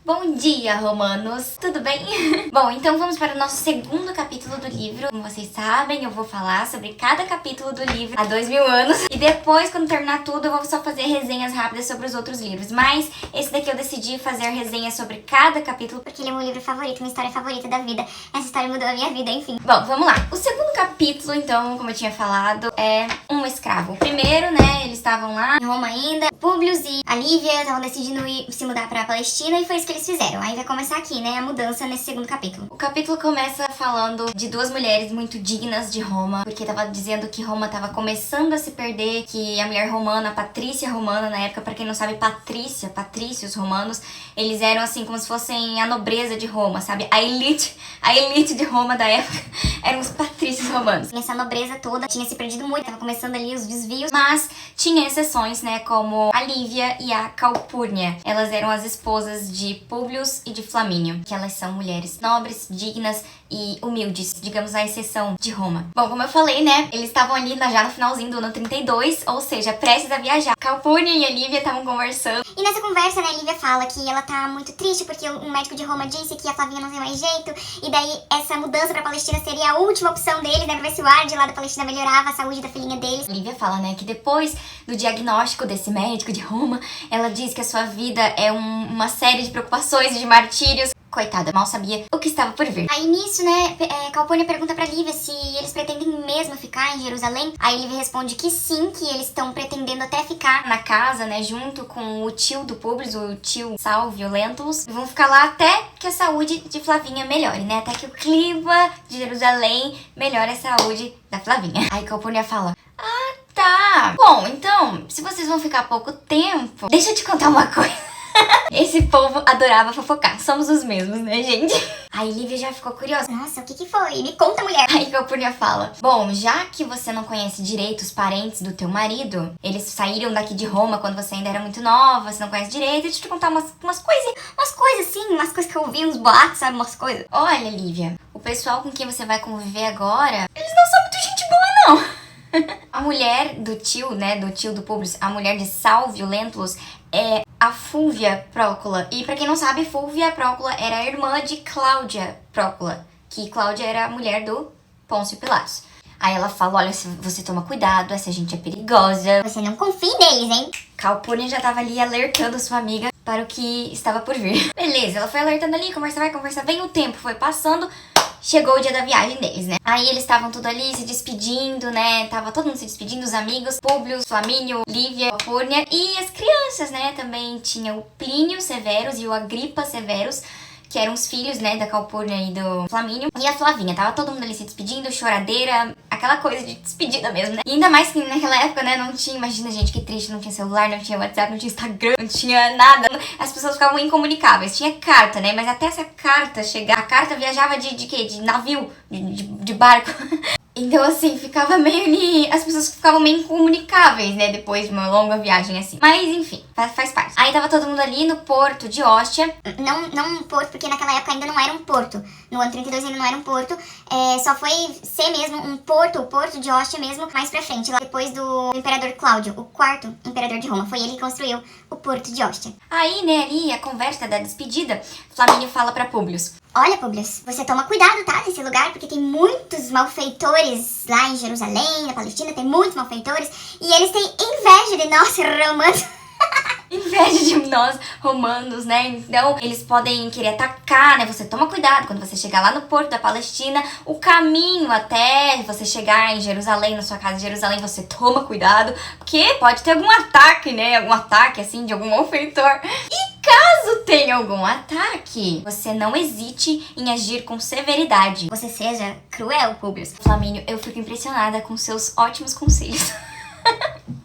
Bom dia, romanos! Tudo bem? Bom, então vamos para o nosso segundo capítulo do livro. Como vocês sabem, eu vou falar sobre cada capítulo do livro há 2000 anos. E depois, quando terminar tudo, eu vou só fazer resenhas rápidas sobre os outros livros. Mas esse daqui eu decidi fazer resenhas sobre cada capítulo, porque ele é meu livro favorito, minha história favorita da vida. Essa história mudou a minha vida, enfim. Bom, vamos lá. O segundo capítulo, então, como eu tinha falado, é um escravo. Primeiro, né, eles estavam lá em Roma ainda. Publius e a Lívia estavam decidindo se mudar pra Palestina e foi isso que eles fizeram. Aí vai começar aqui, né, a mudança nesse segundo capítulo. O capítulo começa falando de duas mulheres muito dignas de Roma, porque tava dizendo que Roma tava começando a se perder, que a mulher romana, a Patrícia romana na época, pra quem não sabe, patrícios romanos, eles eram assim como se fossem a nobreza de Roma, sabe? A elite de Roma da época eram os patrícios romanos. E essa nobreza toda tinha se perdido muito, tava começando ali os desvios, mas tinha exceções, né, como a Lívia e a Calpurnia. Elas eram as esposas de Publius e de Flamínio, que elas são mulheres nobres, dignas e humildes, digamos a exceção de Roma. Bom, como eu falei, né, eles estavam ali já no finalzinho do ano 32, ou seja, prestes a viajar. Calpurnia e a Lívia estavam conversando. E nessa conversa, né, a Lívia fala que ela tá muito triste porque um médico de Roma disse que a Flavinha não tem mais jeito, e daí essa mudança pra Palestina seria a última opção deles, né, pra ver se o ar de lá da Palestina melhorava a saúde da filhinha deles. A Lívia fala, né, que depois do diagnóstico desse médico de Roma, ela diz que a sua vida é uma série de preocupações e de martírios. Coitada, mal sabia o que estava por vir. Aí nisso, né, Calpurnia pergunta pra Lívia se eles pretendem mesmo ficar em Jerusalém. Aí Lívia responde que sim, que eles estão pretendendo até ficar na casa, né, junto com o tio do Publius, o tio Salvio Lentulus. E vão ficar lá até que a saúde de Flavinha melhore, né, até que o clima de Jerusalém melhore a saúde da Flavinha. Aí Calpurnia fala: tá. Bom, então, se vocês vão ficar pouco tempo, deixa eu te contar uma coisa. Esse povo adorava fofocar. Somos os mesmos, né, gente? Aí Lívia já ficou curiosa. Nossa, o que foi? Me conta, mulher. Aí Calpurnia fala: bom, já que você não conhece direito os parentes do teu marido, eles saíram daqui de Roma quando você ainda era muito nova, você não conhece direito, deixa eu te contar umas coisas assim, umas coisas que eu ouvi, uns boatos, sabe, umas coisas. Olha, Lívia, o pessoal com quem você vai conviver agora, eles não são muito gente boa, não. A mulher do tio, né, do tio do Publius, a mulher de Salvio Lentulus, é a Fúvia Prócula. E pra quem não sabe, Fúvia Prócula era a irmã de Cláudia Prócula, que Cláudia era a mulher do Pôncio Pilatos. Aí ela fala: olha, você toma cuidado, essa gente é perigosa. Você não confia neles, hein? Calpurnia já tava ali alertando sua amiga para o que estava por vir. Beleza, ela foi alertando ali, conversa vai, conversa vem, o tempo foi passando. Chegou o dia da viagem deles, né? Aí eles estavam tudo ali se despedindo, né? Tava todo mundo se despedindo, os amigos, Publius, Flamínio, Lívia, Calpurnia e as crianças, né? Também tinha o Plínio Severus e o Agripa Severus, que eram os filhos, né, da Calpurnia e do Flamínio. E a Flavinha, tava todo mundo ali se despedindo, choradeira, aquela coisa de despedida mesmo, né? E ainda mais que naquela época, né, não tinha, imagina, gente, que triste, não tinha celular, não tinha WhatsApp, não tinha Instagram, não tinha nada. As pessoas ficavam incomunicáveis. Tinha carta, né, mas até essa carta chegar, a carta viajava de quê? De navio, de barco. Então, assim, ficava meio... As pessoas ficavam meio incomunicáveis, né? Depois de uma longa viagem, assim. Mas, enfim, faz parte. Aí tava todo mundo ali no porto de Ostia. Não um porto, porque naquela época ainda não era um porto. No ano 32 ainda não era um porto. Só foi ser mesmo um porto, o porto de Ostia mesmo, mais pra frente. Lá depois do imperador Cláudio, o quarto imperador de Roma. Foi ele que construiu o porto de Ostia. Aí, né, ali, a conversa da despedida, Flamínio fala pra Publius: olha, Publius, você toma cuidado, tá, nesse lugar, porque tem muitos malfeitores lá em Jerusalém, na Palestina, tem muitos malfeitores, e eles têm inveja de nós, romanos. Inveja de nós, romanos, né? Então, eles podem querer atacar, né? Você toma cuidado quando você chegar lá no porto da Palestina, o caminho até você chegar em Jerusalém, na sua casa em Jerusalém, você toma cuidado, porque pode ter algum ataque, né? Algum ataque, assim, de algum malfeitor. E caso tenha algum ataque, você não hesite em agir com severidade. Você seja cruel, Publius. Flamínio, eu fico impressionada com seus ótimos conselhos.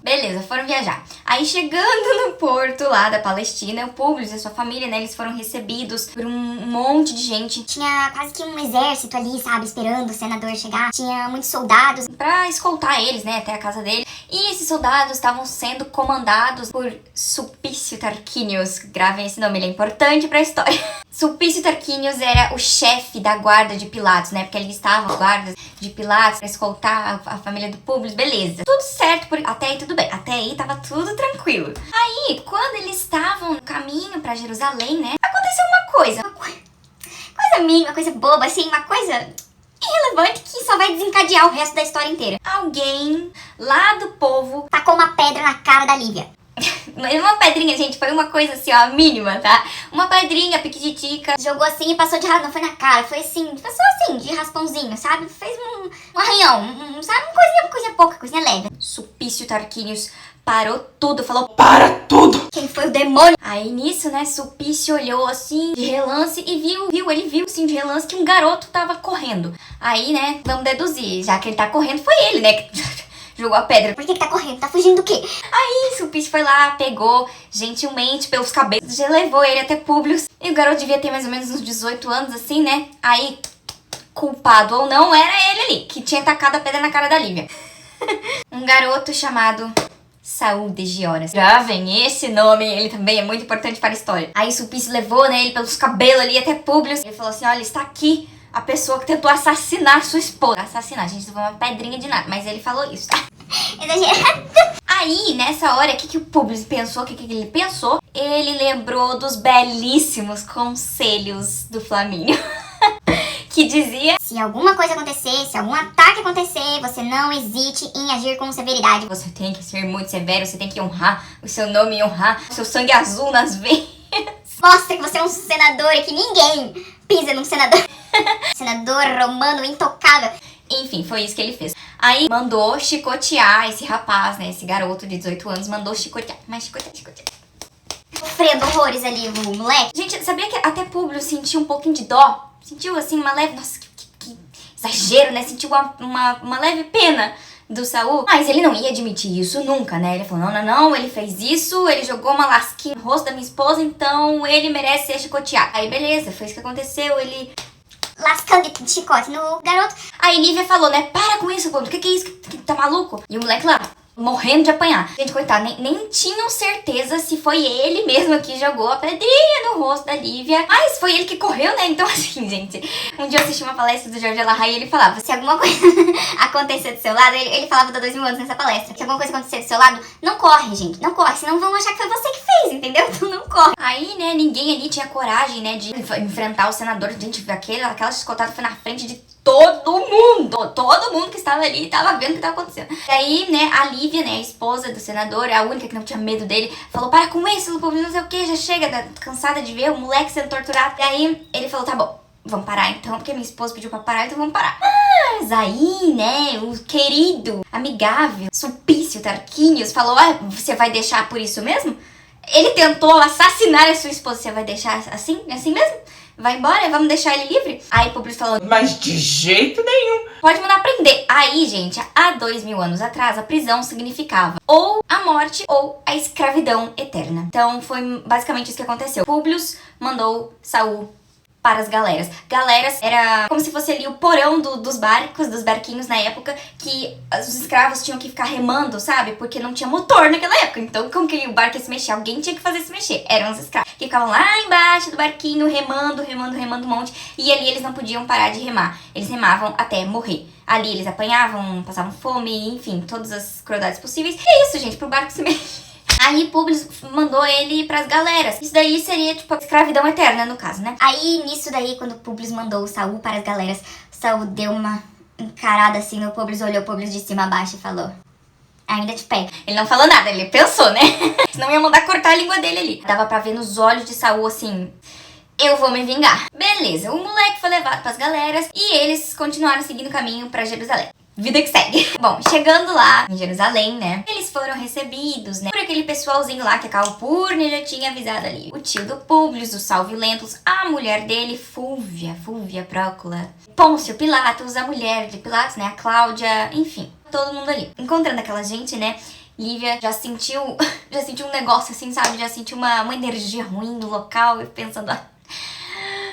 Beleza, foram viajar. Aí chegando no porto lá da Palestina, o Publius e a sua família, né, eles foram recebidos por um monte de gente. Tinha quase que um exército ali, sabe, esperando o senador chegar. Tinha muitos soldados pra escoltar eles, né, até a casa dele. E esses soldados estavam sendo comandados por Sulpício Tarquinius. Gravem esse nome, ele é importante pra história. Sulpício Tarquinius era o chefe da guarda de Pilatos, né, porque ali estavam guardas de Pilatos pra escoltar a família do Publius, beleza. Tudo certo, até aí tudo bem, até aí tava tudo tranquilo. Aí, quando eles estavam no caminho pra Jerusalém, né, aconteceu uma mínima, uma coisa boba, assim, uma coisa irrelevante que só vai desencadear o resto da história inteira. Alguém lá do povo Tacou uma pedra na cara da Lívia. uma pedrinha, gente, foi uma coisa assim, ó, mínima, tá? Uma pedrinha piquititica. Jogou assim e passou de raspão, não foi na cara, foi assim, passou assim, de raspãozinho, sabe? Fez um arranhão, sabe? Uma coisa pouca, coisinha leve. Sulpício Tarquinius parou tudo, falou: para tudo! Quem foi o demônio? Aí nisso, né, Sulpício olhou assim, de relance e ele viu assim, de relance, que um garoto tava correndo. Aí, né, vamos deduzir, já que ele tá correndo, foi ele, né, que jogou a pedra. Por que tá correndo? Tá fugindo do quê? Aí Sulpício foi lá, pegou gentilmente pelos cabelos, já levou ele até Públio. E o garoto devia ter mais ou menos uns 18 anos, assim, né? Aí, culpado ou não, era ele ali, que tinha tacado a pedra na cara da Lívia. Um garoto chamado Saul de Gioras. Gravem esse nome, ele também é muito importante para a história. Aí Sulpício levou, né, ele pelos cabelos ali até Públio. Ele falou assim: olha, está aqui a pessoa que tentou assassinar sua esposa. Assassinar, gente, não foi uma pedrinha de nada, mas ele falou isso, tá? Exagerado. Aí, nessa hora, o que o Públio pensou? O que ele pensou? Ele lembrou dos belíssimos conselhos do Flamínio. Que dizia: se alguma coisa acontecer, se algum ataque acontecer, você não hesite em agir com severidade. Você tem que ser muito severo, você tem que honrar o seu nome e honrar o seu sangue azul nas veias. Mostra que você é um senador e que ninguém pisa num senador. Senador romano intocável. Enfim, foi isso que ele fez. Aí mandou chicotear esse rapaz, né? Esse garoto de 18 anos mandou chicotear. Mas chicotear. Sofrendo horrores ali, o moleque. Gente, sabia que até Públio sentiu um pouquinho de dó? Sentiu assim uma leve... Nossa, que exagero, né? Sentiu uma leve pena do Saul. Mas ele não ia admitir isso nunca, né? Ele falou: não, ele fez isso, ele jogou uma lasquinha no rosto da minha esposa, então ele merece ser chicoteado. Aí beleza, foi isso que aconteceu, ele... lascando de chicote no garoto. Aí Lívia falou, né, para com isso, Públio, o que é isso? Que tá maluco? E o moleque lá, morrendo de apanhar. Gente, coitado, nem tinham certeza se foi ele mesmo que jogou a pedrinha no rosto da Lívia. Mas foi ele que correu, né? Então, assim, gente, um dia eu assisti uma palestra do Jorge Alahai e ele falava: se alguma coisa acontecer do seu lado, ele falava da 2000 anos nessa palestra, se alguma coisa acontecer do seu lado, não corre, gente, não corre, senão vão achar que foi você que fez, entendeu? Então não corre. Aí, né, ninguém ali tinha coragem, né, de enfrentar o senador. Gente, aquela chicotada foi na frente de todo mundo que estava ali estava vendo o que estava acontecendo. E aí, né, a Lívia, né, a esposa do senador, a única que não tinha medo dele, falou: para com isso, Públio, não sei o que, já chega, cansada de ver o moleque sendo torturado. E aí ele falou: tá bom, vamos parar então, porque minha esposa pediu pra parar, então vamos parar. Mas aí, né, o querido, amigável Sulpício Tarquinius falou: ah, você vai deixar por isso mesmo? Ele tentou assassinar a sua esposa, você vai deixar assim mesmo? Vai embora, vamos deixar ele livre? Aí Públio falou: mas de jeito nenhum. Pode mandar prender. Aí, gente, há 2000 anos atrás, a prisão significava ou a morte ou a escravidão eterna. Então, foi basicamente isso que aconteceu. Públio mandou Saul para as galeras. Galeras era como se fosse ali o porão dos barcos, dos barquinhos na época, que os escravos tinham que ficar remando, sabe? Porque não tinha motor naquela época. Então, como que o barco ia se mexer? Alguém tinha que fazer se mexer. Eram os escravos que ficavam lá embaixo do barquinho, remando um monte. E ali eles não podiam parar de remar. Eles remavam até morrer. Ali eles apanhavam, passavam fome, enfim, todas as crueldades possíveis. E é isso, gente, pro barco se mexer. Aí Públio mandou ele pras galeras. Isso daí seria, tipo, a escravidão eterna, no caso, né? Aí, nisso daí, quando Públio mandou o Saul para as galeras, Saul deu uma encarada assim no Públio, olhou o Públio de cima a baixo e falou: ainda te pego. Ele não falou nada, ele pensou, né? Senão ia mandar cortar a língua dele ali. Dava pra ver nos olhos de Saul, assim: eu vou me vingar. Beleza, o moleque foi levado pras galeras e eles continuaram seguindo o caminho pra Jerusalém. Vida que segue. Bom, chegando lá em Jerusalém, né, eles foram recebidos, né, por aquele pessoalzinho lá que a Calpurnia já tinha avisado ali. O tio do Públio, o Salvio Lentus, a mulher dele, Fúvia Prócula, Pôncio Pilatos, a mulher de Pilatos, né, a Cláudia, enfim, todo mundo ali. Encontrando aquela gente, né, Lívia já sentiu um negócio assim, sabe, já sentiu uma energia ruim no local e pensando: ah,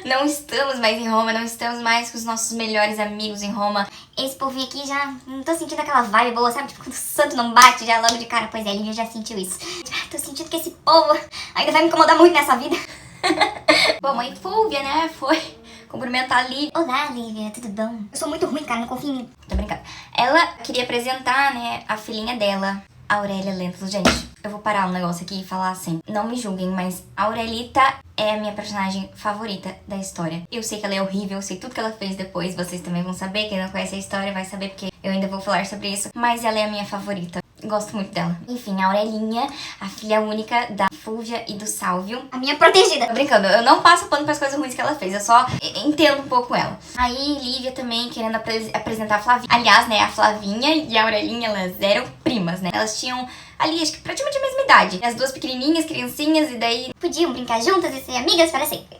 não estamos mais em Roma, não estamos mais com os nossos melhores amigos em Roma. Esse povinho aqui já não tô sentindo aquela vibe boa, sabe? Tipo, quando o santo não bate já logo de cara. Pois é, Lívia já sentiu isso. Tô sentindo que esse povo ainda vai me incomodar muito nessa vida. Bom, aí Fúvia, né, foi cumprimentar a Lívia. Olá, Lívia, tudo bom? Eu sou muito ruim, cara, não confio em mim. Tô brincando. Ela queria apresentar, né, a filhinha dela, Aurélia Lentus. Gente, Eu vou parar um negócio aqui e falar assim. Não me julguem, mas a Aurelita é a minha personagem favorita da história. Eu sei que ela é horrível, eu sei tudo que ela fez depois. Vocês também vão saber. Quem não conhece a história vai saber, porque eu ainda vou falar sobre isso. Mas ela é a minha favorita. Gosto muito dela. Enfim, a Aurelinha, a filha única da Fúvia e do Sálvio. A minha protegida. Tô brincando, eu não passo pano pras coisas ruins que ela fez, eu só entendo um pouco ela. Aí, Lívia também querendo apresentar a Flavinha. Aliás, né, a Flavinha e a Aurelinha, elas eram primas, né? Elas tinham ali, acho que praticamente a mesma idade. As duas pequenininhas, criancinhas, e daí Podiam brincar juntas e ser amigas para sempre.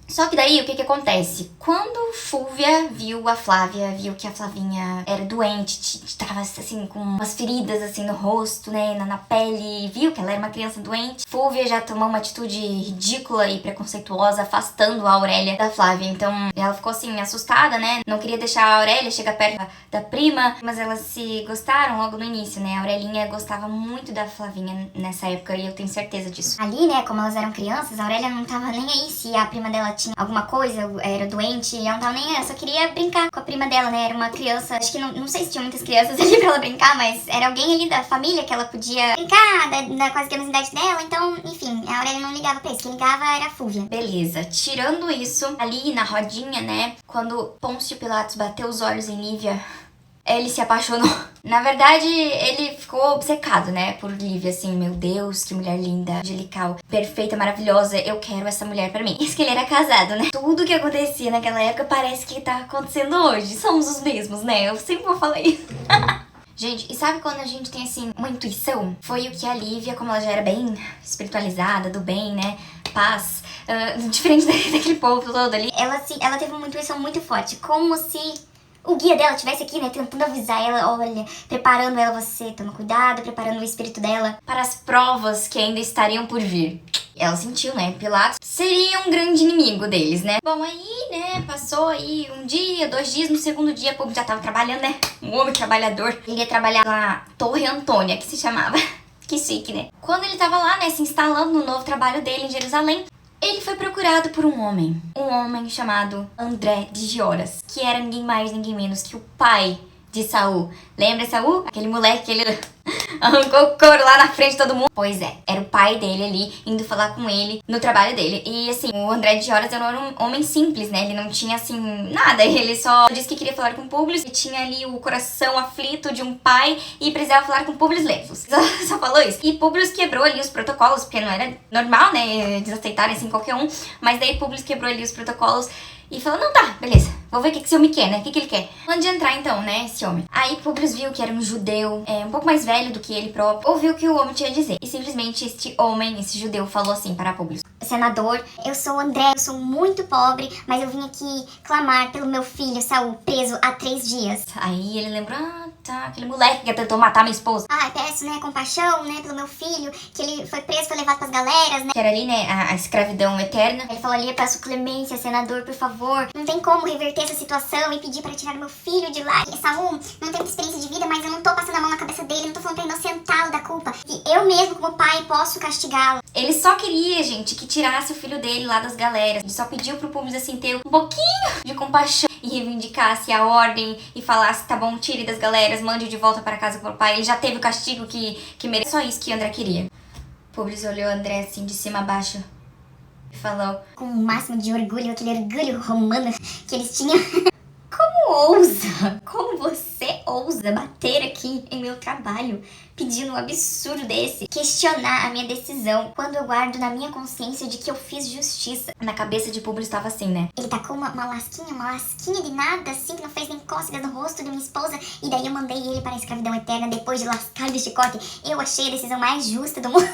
Só que daí, o que acontece? Quando Fúvia viu a Flávia, viu que a Flavinha era doente, tava assim, com umas feridas assim no rosto, né, na pele, viu que ela era uma criança doente, Fúvia já tomou uma atitude ridícula e preconceituosa, afastando a Aurélia da Flávia. Então, ela ficou assim, assustada, né, não queria deixar a Aurélia chegar perto da prima, mas elas se gostaram logo no início, né, a Aurelinha gostava muito da Flavinha nessa época e eu tenho certeza disso. Ali, né, como elas eram crianças, a Aurélia não tava nem aí se a prima dela tinha alguma coisa, era doente, ela não tava nem aí, ela só queria brincar com a prima dela, né, era uma criança, acho que não sei se tinha muitas crianças ali pra ela brincar, mas era alguém ali da família que ela podia brincar, da quase que a mesma idade dela, então, enfim, a Aurélia não ligava pra isso, quem ligava era a Fúvia. Beleza, tirando isso, ali na rodinha, né, quando Pôncio Pilatos bateu os olhos em Lívia, ele se apaixonou. Na verdade, ele ficou obcecado, né, por Lívia, assim, meu Deus, que mulher linda, angelical, perfeita, maravilhosa, eu quero essa mulher pra mim. Isso que ele era casado, né? Tudo que acontecia naquela época parece que tá acontecendo hoje. Somos os mesmos, né? Eu sempre vou falar isso. Gente, e sabe quando a gente tem, assim, uma intuição? Foi o que a Lívia, como ela já era bem espiritualizada, do bem, né, paz, diferente daquele povo todo ali. Ela teve uma intuição muito forte, como se o guia dela estivesse aqui, né, tentando avisar ela, olha, preparando ela, você toma cuidado, preparando o espírito dela para as provas que ainda estariam por vir. Ela sentiu, né, Pilatos seria um grande inimigo deles, né? Bom, aí, né, passou aí um dia, 2 dias, no segundo dia, o povo já tava trabalhando, né? Um homem trabalhador. Ele ia trabalhar na Torre Antônia, que se chamava. Que chique, né? Quando ele tava lá, né, se instalando no novo trabalho dele em Jerusalém, ele foi procurado por um homem chamado André de Gioras, que era ninguém mais, ninguém menos que o pai de Saul. Lembra Saul? Aquele moleque que ele arrancou o couro lá na frente de todo mundo. Pois é, era o pai dele ali, indo falar com ele no trabalho dele. E assim, o André de Gioras era um homem simples, né? Ele não tinha assim, nada. Ele só disse que queria falar com Públio. E tinha ali o coração aflito de um pai e precisava falar com Públio Lentulus. Só falou isso. E Públio quebrou ali os protocolos, porque não era normal, né? Eles aceitarem assim qualquer um. Mas daí Públio quebrou ali os protocolos e falou, não, tá, beleza, vou ver o que esse homem quer, né? O que ele quer? Onde entrar então, né, esse homem? Aí Públio viu que era um judeu, um pouco mais velho do que ele próprio, ouviu o que o homem tinha a dizer. E simplesmente este homem, esse judeu, falou assim para Públio: senador, eu sou o André, eu sou muito pobre, mas eu vim aqui clamar pelo meu filho Saul, preso há 3 dias. Aí ele lembrou, tá, aquele moleque que tentou matar minha esposa. Ai, peço, né, compaixão, né, pelo meu filho, que ele foi preso, foi levado pras galeras, né. Que era ali, né, a escravidão eterna. Ele falou ali, eu peço clemência, senador, por favor. Não tem como reverter essa situação e pedir para tirar meu filho de lá. E Saul não tem muita experiência de vida, mas eu não tô passando a mão na cabeça dele, não tô falando pra inocentá-lo da culpa. E eu mesmo, como pai, posso castigá-lo. Ele só queria, gente, que tirasse o filho dele lá das galeras. Ele só pediu pro público, assim, ter um pouquinho de compaixão e reivindicasse a ordem e falasse, tá bom, tire das galeras, mande de volta para casa com o pai. Ele já teve o castigo que merece. Só isso que André queria. Públio olhou André, assim, de cima a baixo e falou, com o máximo de orgulho, aquele orgulho romano que eles tinham. como você ousa bater aqui em meu trabalho, pedindo um absurdo desse? Questionar a minha decisão, quando eu guardo na minha consciência de que eu fiz justiça. Na cabeça de Públio estava assim, né? Ele tacou uma lasquinha de nada, assim, que não fez nem cócegas no rosto de minha esposa, e daí eu mandei ele para a escravidão eterna depois de lascar de chicote. Eu achei a decisão mais justa do mundo.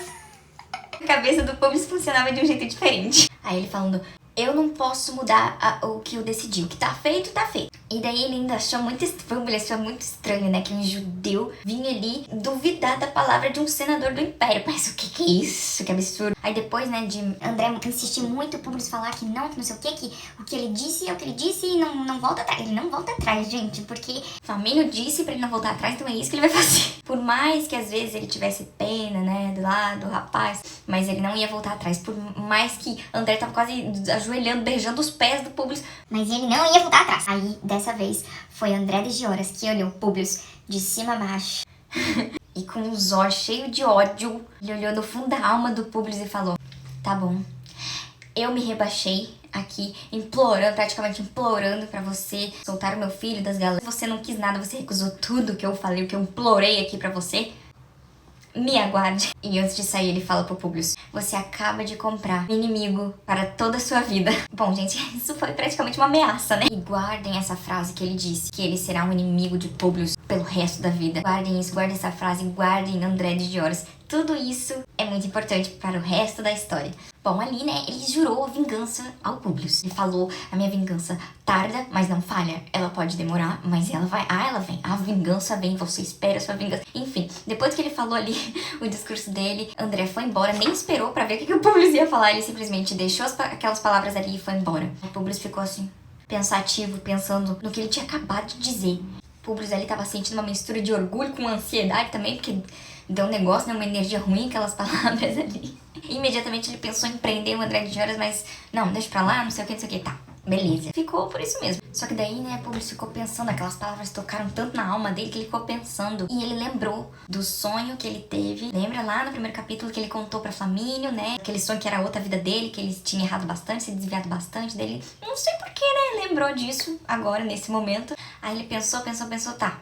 A cabeça do Públio funcionava de um jeito diferente. Aí ele falando, eu não posso mudar o que eu decidi. O que tá feito, tá feito. E daí ele ainda achou muito estranho, né? Que um judeu vinha ali duvidar da palavra de um senador do império. Mas o que é isso? Que absurdo. Aí depois, né, de André insistir muito, o Públio falar que não sei o que o que ele disse é o que ele disse e não volta atrás. Ele não volta atrás, gente, porque Famílio disse pra ele não voltar atrás, então é isso que ele vai fazer. Por mais que às vezes ele tivesse pena, né, do lado do rapaz, mas ele não ia voltar atrás. Por mais que André tava quase ajoelhando, beijando os pés do Públio, mas ele não ia voltar atrás. Aí, dessa vez, foi André de Gioras que olhou Públio de cima a baixo. E com os olhos cheios de ódio, ele olhou no fundo da alma do Publius e falou: tá bom, eu me rebaixei aqui, implorando, praticamente implorando pra você soltar o meu filho das galas. Você não quis nada, você recusou tudo que eu falei, o que eu implorei aqui pra você. Me aguarde. E antes de sair ele fala pro Publius: você acaba de comprar um inimigo para toda a sua vida. Bom, gente, isso foi praticamente uma ameaça, né? E guardem essa frase que ele disse, que ele será um inimigo de Publius pelo resto da vida. Guardem isso, guardem essa frase, guardem André de Dioras. Tudo isso é muito importante para o resto da história. Bom, ali, né, ele jurou vingança ao Publius. Ele falou: a minha vingança tarda, mas não falha. Ela pode demorar, mas ela vai. Ah, ela vem. A vingança vem, você espera a sua vingança. Enfim, depois que ele falou ali o discurso dele, André foi embora, nem esperou pra ver o que o Publius ia falar. Ele simplesmente deixou aquelas palavras ali e foi embora. O Publius ficou assim, pensativo, pensando no que ele tinha acabado de dizer. O Publius ali tava sentindo uma mistura de orgulho com ansiedade também, porque deu um negócio, né, uma energia ruim aquelas palavras ali. Imediatamente ele pensou em prender o André de Dioras, mas não, deixa pra lá, não sei o que, tá. Beleza. Ficou por isso mesmo. Só que daí, né, Publius ficou pensando, aquelas palavras tocaram tanto na alma dele que ele ficou pensando. E ele lembrou do sonho que ele teve. Lembra lá no primeiro capítulo que ele contou pra Flamínio, né? Aquele sonho que era outra vida dele, que ele tinha errado bastante, se desviado bastante dele. Não sei porquê, né? Lembrou disso agora, nesse momento. Aí ele pensou, tá.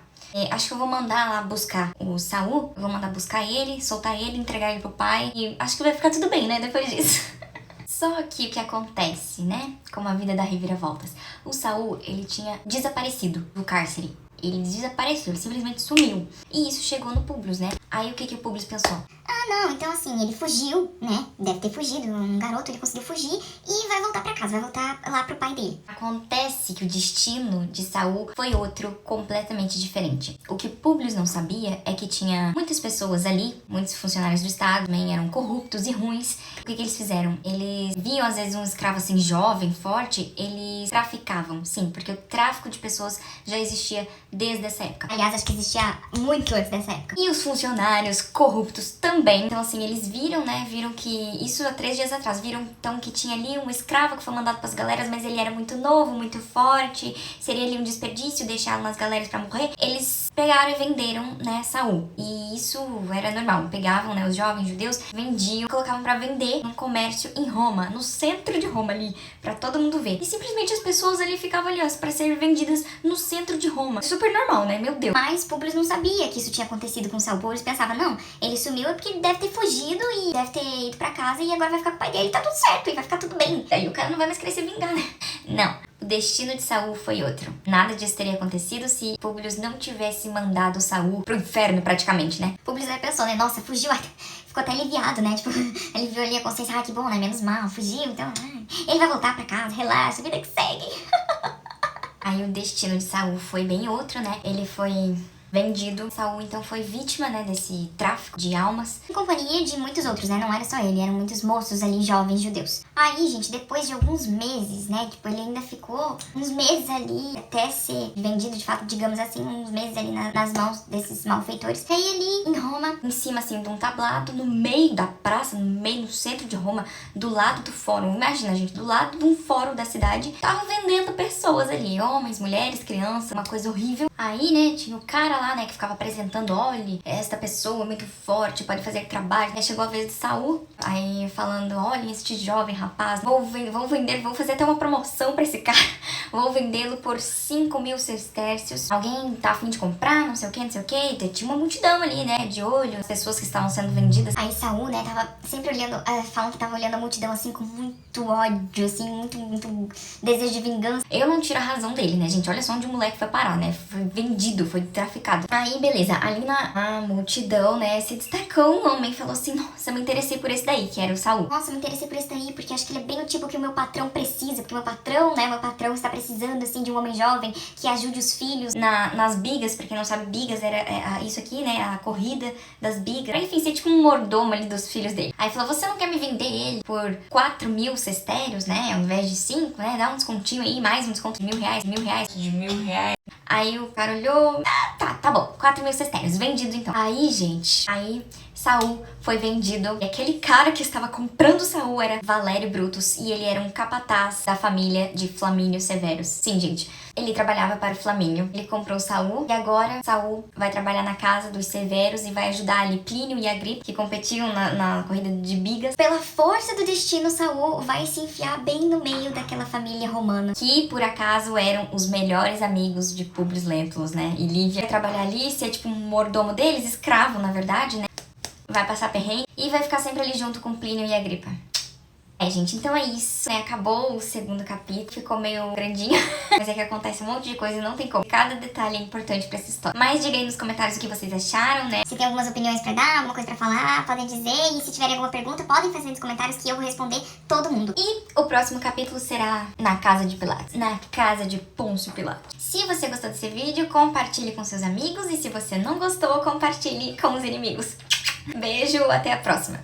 Acho que eu vou mandar lá buscar o Saul. Eu vou mandar buscar ele, soltar ele, entregar ele pro pai. E acho que vai ficar tudo bem, né, depois disso. Só que o que acontece, né? Como a vida dá reviravoltas. O Saul, ele tinha desaparecido do cárcere. Ele desapareceu, ele simplesmente sumiu. E isso chegou no Publius, né? Aí o que o Publius pensou? Ah, não, então assim, ele fugiu, né? Deve ter fugido, um garoto, ele conseguiu fugir e vai voltar pra casa, vai voltar lá pro pai dele. Acontece que o destino de Saul foi outro completamente diferente. O que Publius não sabia é que tinha muitas pessoas ali, muitos funcionários do estado, também eram corruptos e ruins. O que eles fizeram? Eles viam às vezes um escravo assim jovem, forte, eles traficavam, sim, porque o tráfico de pessoas já existia desde essa época. Aliás, acho que existia muito antes dessa época. E os funcionários corruptos também. Então, assim, eles viram, né? Viram que... Isso há 3 dias atrás. Viram, então, que tinha ali um escravo que foi mandado pras galeras, mas ele era muito novo, muito forte. Seria ali um desperdício deixá-lo nas galeras pra morrer. Eles pegaram e venderam, né, Saul. E isso era normal. Pegavam, né, os jovens judeus, vendiam, colocavam pra vender num comércio em Roma, no centro de Roma ali, pra todo mundo ver. E simplesmente as pessoas ali ficavam ali, ó, pra ser vendidas no centro de Roma. Super normal, né? Meu Deus. Mas Publius não sabia que isso tinha acontecido com Saul. Publius pensava, não, ele sumiu é porque ele deve ter fugido e deve ter ido pra casa e agora vai ficar com o pai dele, tá tudo certo e vai ficar tudo bem. Aí o cara não vai mais querer se vingar, né? Não. O destino de Saul foi outro. Nada disso teria acontecido se Publius não tivesse mandado Saul pro inferno, praticamente, né? Publius aí pensou, né, nossa, fugiu, ficou até aliviado, né, tipo, aliviou ali a consciência, que bom, né, menos mal, fugiu, então, ele vai voltar pra casa, relaxa, vida que segue. Aí o destino de Saul foi bem outro, né? Ele foi vendido. Saul, então, foi vítima, né, desse tráfico de almas. Em companhia de muitos outros, né? Não era só ele, eram muitos moços ali, jovens judeus. Aí, gente, depois de alguns meses, né? Tipo, ele ainda ficou uns meses ali até ser vendido, de fato, digamos assim, uns meses ali nas mãos desses malfeitores. Aí ali em Roma, em cima, assim, de um tablado, no meio da praça, no centro de Roma, do lado do fórum. Imagina, gente, do lado de um fórum da cidade, estavam vendendo pessoas ali, homens, mulheres, crianças, uma coisa horrível. Aí, né, tinha o cara lá, né, que ficava apresentando, olha, esta pessoa é muito forte, pode fazer trabalho. Aí chegou a vez de Saul, aí falando, olha, este jovem rapaz, vou vender, vou fazer até uma promoção pra esse cara. Vou vendê-lo por 5.000 sestércios. Alguém tá a fim de comprar, não sei o que, não sei o que. E tinha uma multidão ali, né, de olho, as pessoas que estavam sendo vendidas. Aí Saul, né, tava sempre olhando, falando que tava olhando a multidão, assim, com muito ódio, assim, muito desejo de vingança. Eu não tiro a razão dele, né, gente? Olha só onde o moleque foi parar, né? Foi vendido, foi traficado. Aí, beleza, ali na multidão, né, se destacou um homem e falou assim, nossa, eu me interessei por esse daí, que era o Saul. Nossa, eu me interessei por esse daí, porque acho que ele é bem o tipo que o meu patrão precisa, porque meu patrão, né, meu patrão está precisando, assim, de um homem jovem que ajude os filhos. Nas bigas, pra quem não sabe, bigas era isso aqui, né, a corrida das bigas. Enfim, ser tipo um mordomo ali dos filhos dele. Aí falou, você não quer me vender ele por 4.000 sestérios, né, ao invés de 5, né, dá um descontinho aí, mais um desconto de R$1.000, De R$1.000. Aí o cara olhou, tá bom, 4.000 sestérios, vendido então. Aí, gente, Saul foi vendido e aquele cara que estava comprando Saul era Valério Brutus e ele era um capataz da família de Flamínio Severus. Sim, gente, ele trabalhava para o Flamínio. Ele comprou Saul e agora Saul vai trabalhar na casa dos Severus e vai ajudar ali Plínio e Agripa, que competiam na corrida de bigas. Pela força do destino, Saul vai se enfiar bem no meio daquela família romana. Que, por acaso, eram os melhores amigos de Publius Lentulus, né? E Lívia vai trabalhar ali, ser tipo um mordomo deles, escravo, na verdade, né? Vai passar perrengue e vai ficar sempre ali junto com Plínio e Agripa. Gente, então é isso, né? Acabou o segundo capítulo, ficou meio grandinho, mas é que acontece um monte de coisa e não tem como. Cada detalhe é importante pra essa história. Mas diga aí nos comentários o que vocês acharam, né? Se tem algumas opiniões pra dar, alguma coisa pra falar, podem dizer. E se tiverem alguma pergunta, podem fazer nos comentários que eu vou responder todo mundo. E o próximo capítulo será na casa de Pilatos, na casa de Pôncio Pilatos. Se você gostou desse vídeo, compartilhe com seus amigos. E se você não gostou, compartilhe com os inimigos. Beijo, até a próxima!